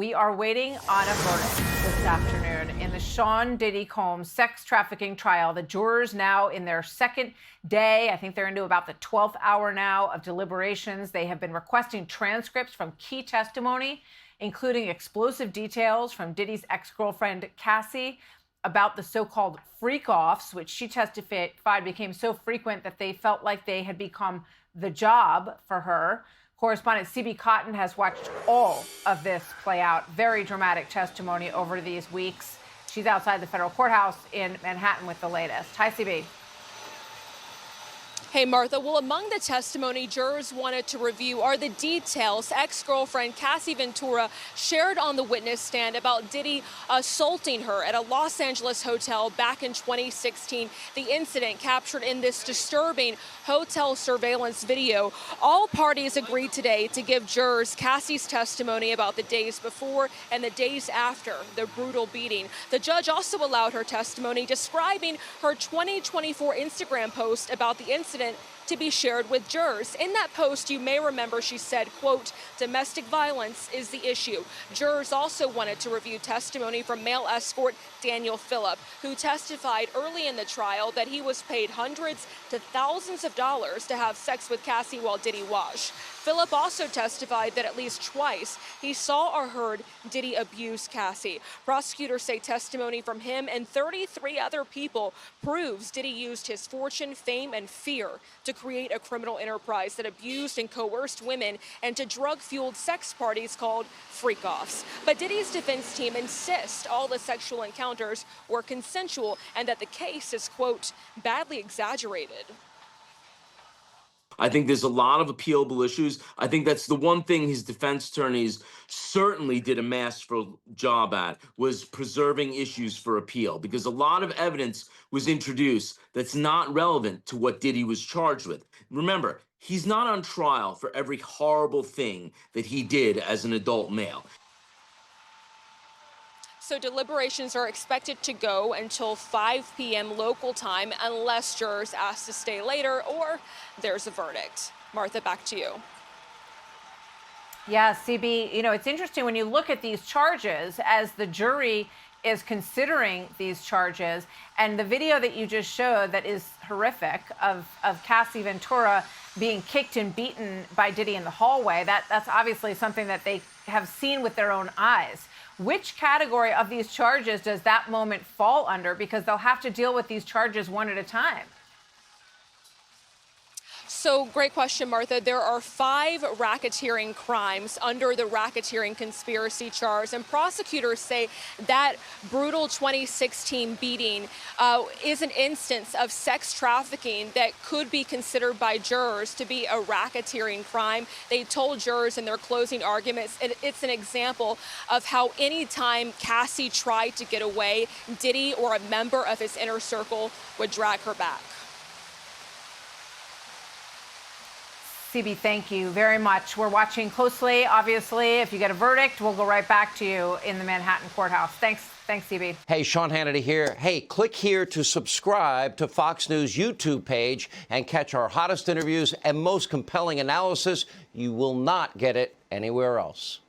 we are waiting on a verdict this afternoon in the Sean Diddy Combs sex trafficking trial. The jurors now in their second day. I think they're into about the 12th hour now of deliberations. They have been requesting transcripts from key testimony, including explosive details from Diddy's ex-girlfriend, Cassie, about the so-called freak-offs, which she testified became so frequent that they felt like they had become the job for her. Correspondent CB Cotton has watched all of this play out. Very dramatic testimony over these weeks. She's outside the federal courthouse in Manhattan with the latest. Hi, CB. Hey, Martha. Well, among the testimony jurors wanted to review are the details ex-girlfriend Cassie Ventura shared on the witness stand about Diddy assaulting her at a Los Angeles hotel back in 2016. The incident captured in this disturbing hotel surveillance video. All parties agreed today to give jurors Cassie's testimony about the days before and the days after the brutal beating. The judge also allowed her testimony describing her 2024 Instagram post about the incident to be shared with jurors. In that post, you may remember she said, quote, "Domestic violence is the issue." Jurors also wanted to review testimony from male escort Daniel Phillip, who testified early in the trial that he was paid hundreds to thousands of dollars to have sex with Cassie while Diddy washed. Phillip also testified that at least twice he saw or heard Diddy abuse Cassie. Prosecutors say testimony from him and 33 other people proves Diddy used his fortune, fame, and fear to create a criminal enterprise that abused and coerced women and to drug-fueled sex parties called freak-offs. But Diddy's defense team insists all the sexual encounters were consensual and that the case is, quote, badly exaggerated. I think there's a lot of appealable issues. I think that's the one thing his defense attorneys certainly did a masterful job at, was preserving issues for appeal, because a lot of evidence was introduced that's not relevant to what Diddy was charged with. Remember, he's not on trial for every horrible thing that he did as an adult male. So deliberations are expected to go until 5 p.m. local time unless jurors ask to stay later or there's a verdict. Martha, back to you. Yeah, CB, it's interesting when you look at these charges as the jury is considering these charges, and the video that you just showed that is horrific of Cassie Ventura being kicked and beaten by Diddy in the hallway, that's obviously something that they have seen with their own eyes. Which category of these charges does that moment fall under? Because they'll have to deal with these charges one at a time. So, great question, Martha. There are 5 racketeering crimes under the racketeering conspiracy charge, and prosecutors say that brutal 2016 beating is an instance of sex trafficking that could be considered by jurors to be a racketeering crime. They told jurors in their closing arguments it's an example of how any time Cassie tried to get away, Diddy or a member of his inner circle would drag her back. CB, thank you very much. We're watching closely, obviously. If you get a verdict, we'll go right back to you in the Manhattan courthouse. Thanks, CB. Hey, Sean Hannity here. Hey, click here to subscribe to Fox News YouTube page and catch our hottest interviews and most compelling analysis. You will not get it anywhere else.